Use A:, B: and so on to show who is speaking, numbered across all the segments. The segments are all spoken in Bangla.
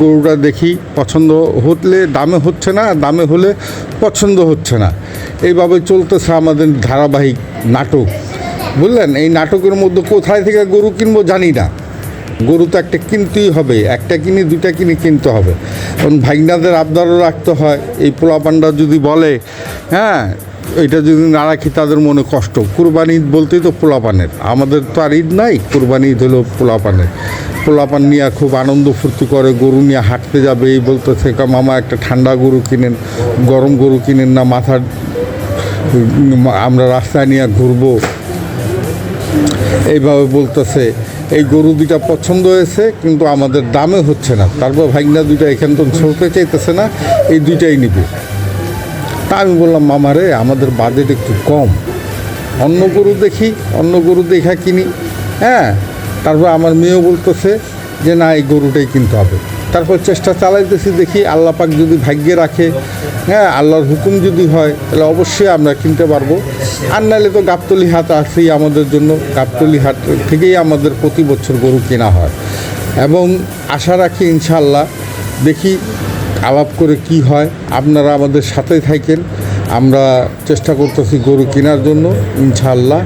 A: গরুটা দেখি পছন্দ হলে দামে হচ্ছে না, দামে হলে পছন্দ হচ্ছে না, এইভাবে চলতেছে আমাদের ধারাবাহিক নাটক, বুঝলেন? এই নাটকের মধ্যে কোথায় থেকে গরু কিনবো জানি না। গরু তো একটা কিনতেই হবে, একটা কিনে দুটা কিনে কিনতে হবে, কারণ ভাইগনাদের আবদারও রাখতে হয়। এই পোলাপানরা যদি বলে হ্যাঁ এটা যদি না রাখি তাদের মনে কষ্ট। কুরবানি ঈদ বলতেই তো পোলাপানের, আমাদের তো আর ঈদ নাই, কুরবানি ঈদ হলো পোলাপানের। পোলাপান নিয়ে খুব আনন্দ ফুর্তি করে, গরু নিয়ে হাঁটতে যাবে এই বলতেছে মামা একটা ঠান্ডা গরু কিনেন, গরম গরু কিনেন না, মাথার আমরা রাস্তায় নিয়ে ঘুরবো এইভাবে বলতেছে। এই গরু দুইটা পছন্দ হয়েছে কিন্তু আমাদের দামে হচ্ছে না, তারপর ভাগনা দুইটা এখান তো ছড়তে চাইতেছে না, এই দুইটাই নিবে। তা আমি বললাম মামারে আমাদের বাজেট একটু কম, অন্য গরু দেখি, অন্য গরু দেখা কিনি। হ্যাঁ, তারপর আমার মেয়েও বলতেছে যে না এই গরুটাই কিনতে হবে। তারপর চেষ্টা চালাইতেছি, দেখি আল্লাহ পাক যদি ভাগ্যে রাখে, হ্যাঁ আল্লাহর হুকুম যদি হয় তাহলে অবশ্যই আমরা কিনতে পারবো। আর নাহলে তো গাবতলি হাট আছেই আমাদের জন্য, গাবতলি হাট থেকেই আমাদের প্রতি বছর গরু কেনা হয় এবং আশা রাখি ইনশাআল্লাহ দেখি আলাপ করে কি হয়। আপনারা আমাদের সাথেই থাকেন, আমরা চেষ্টা করতেছি গরু কেনার জন্য ইনশাআল্লাহ।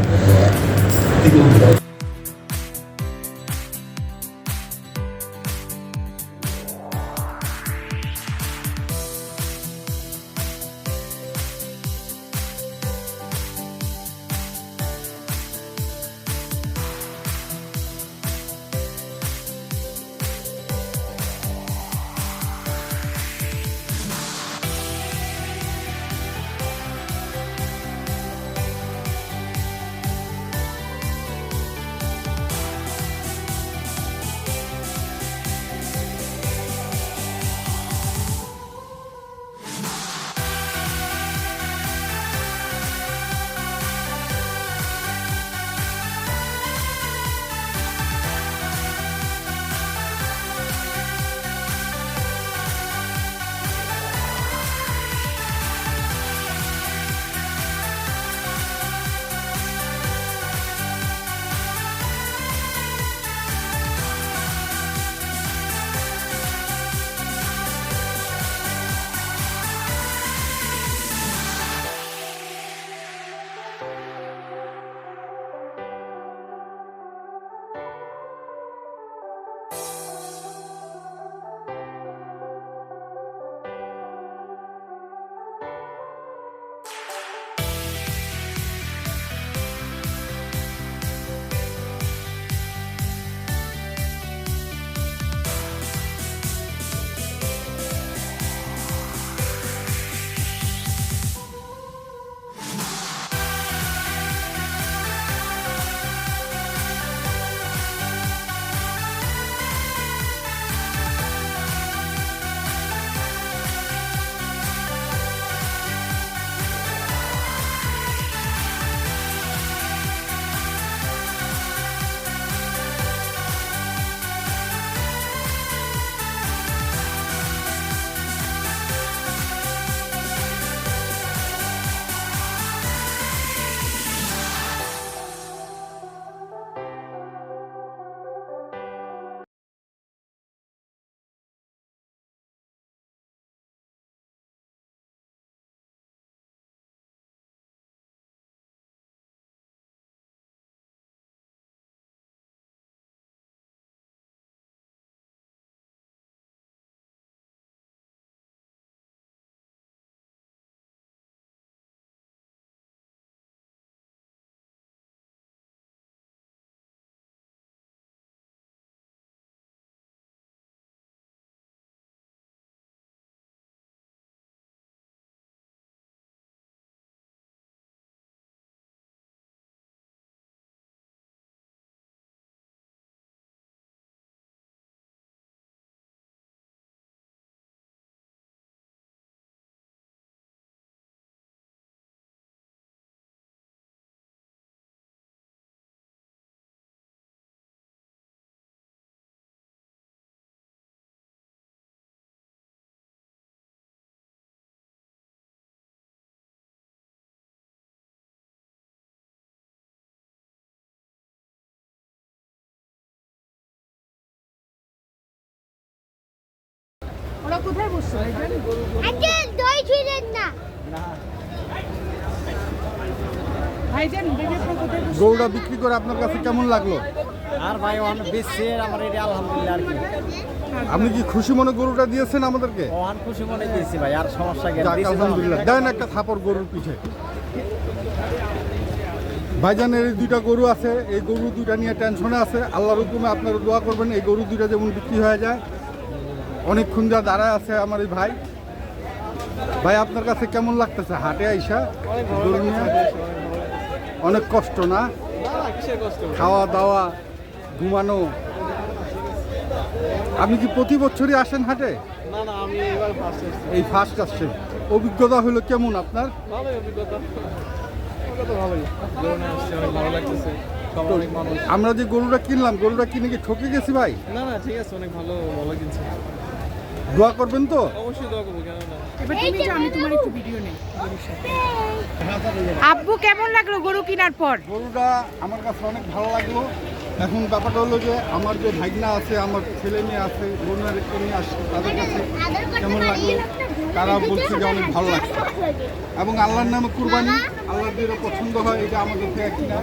B: কোথায় বসছো ভাইজান?
C: আজকে দই ছিলেন না।
B: ভাইজান দেখে আপনারা কোথায় বসছো?
A: গরুটা বিক্রি করে আপনার কাছে কেমন লাগলো?
D: আর ভাই অনেক বেশি আমার এটা আলহামদুলিল্লাহ আর কি
A: আপনি কি খুশি মনে গরুটা দিয়েছেন আমাদেরকে?
D: মহান খুশি মনে দিয়েছি ভাই, আর সমস্যা
A: যাক,
D: গেল
A: আলহামদুলিল্লাহ। দেন একটা থাপড় গরুর পিঠে। ভাইজানের এই দুইটা গরু আছে, এই গরু দুইটা নিয়ে টেনশনে আছে। আল্লাহর হুকুমে আপনারা দোয়া করবেন এই গরু দুইটা যেমন বিক্রি হয়ে যায়। অনেকক্ষণ যা দাঁড়ায় আছে আমার এই ভাই। ভাই আপনার কাছে কেমন লাগতেছে হাটে আইসা গরু নিয়ে? অনেক কষ্ট না? খাওয়া দাওয়া, ঘুমানো। আপনি কি প্রতি বছরই আসেন হাটে?
E: না না, আমি এবার ফার্স্ট এসেছি।
A: এই ফার্স্ট আসছেন। অভিজ্ঞতা হলো কেমন আপনার?
E: ভালোই অভিজ্ঞতা ভালোই। গরু নিয়ে আসছে, অনেক ভালো লাগতেছে। সবাই অনেক মানুষ।
A: আমরা যে গরুটা কিনলাম, গরুটা কিনে কি ঠকে গেছি ভাই?
E: না না, ঠিক আছে, অনেক ভালো ভালো কিনছে।
A: দোয়া করবেন তো?
E: অবশ্যই দোয়া করবো, কেন না।
B: এবার তুমি যাও, আমি তোমার একটু ভিডিও নেই। আব্বু কেমন লাগলো গরু কেনার পর?
A: গরুটা আমার কাছে অনেক ভালো লাগলো। এখন ব্যাপারটা হলো যে আমার যে ভাগনা আছে, আমার ছেলে মেয়ে আছে, বোনের নিয়ে আসছে, তাদের কাছে কেমন লাগলো? তারা বলছে যে অনেক ভালো লাগছে। এবং আল্লাহর নামে কুরবানি, আল্লাহর যেটা পছন্দ হয় এটা আমাদের থেকে কিনা।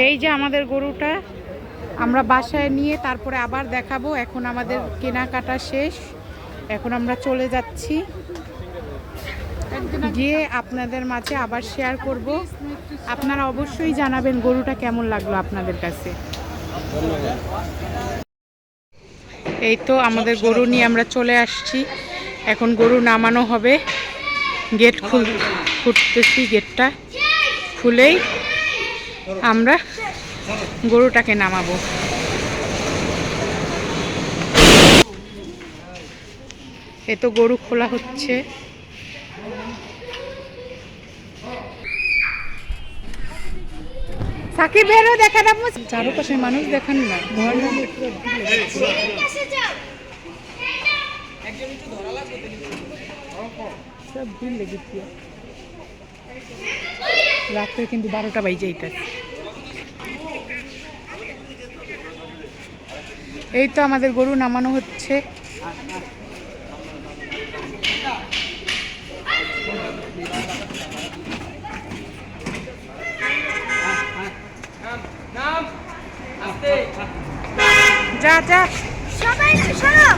B: এই যে আমাদের গরুটা আমরা বাসায় নিয়ে তারপরে আবার দেখাবো। এখন আমাদের কেনাকাটা শেষ, এখন আমরা চলে যাচ্ছি, গিয়ে আপনাদের মাঝে আবার শেয়ার করব। আপনারা অবশ্যই জানাবেন গরুটা কেমন লাগলো আপনাদের কাছে। এই তো আমাদের গরু নিয়ে আমরা চলে আসছি, এখন গরু নামানো হবে। গেট খুঁটতেছি, গেটটা খুলেই আমরা গরুটাকে নামাবো। এই তো গরু খোলা হচ্ছে। সাকিব ভাইয়েরও দেখান, আপু চারপাশে মানুষ দেখান না, ভয় লাগে। সব ভিড় লেগেছে, রাত্রে কিন্তু 12টা বাজে। এইটা এই তো আমাদের গরু নামানো হচ্ছে। যা যা
C: সবাই শোনো।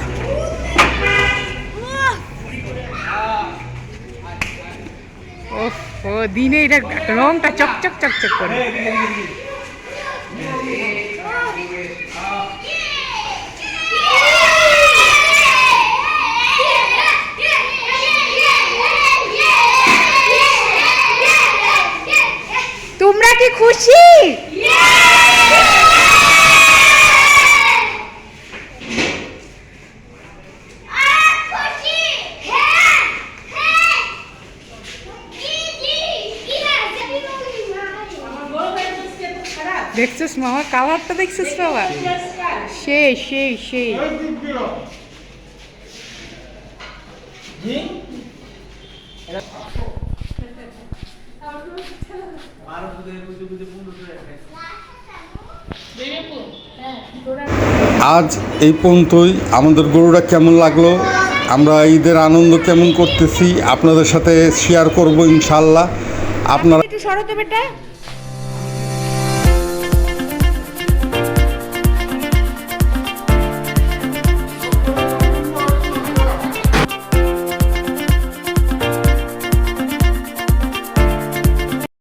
B: ও দিনে এটা রংটা চকচক চকচক করে। তোমরা কি খুশি? দেখছিস মামা, কালারটা দেখছিস বাবা? সেই সেই সেই।
A: আজ এই পর্যন্তই। আমাদের গরুটা কেমন লাগলো, আমরা ঈদের আনন্দ কেমন করতেছি আপনাদের সাথে শেয়ার করব ইনশাল্লাহ। আপনারা
B: একটু সরো তো বেটা।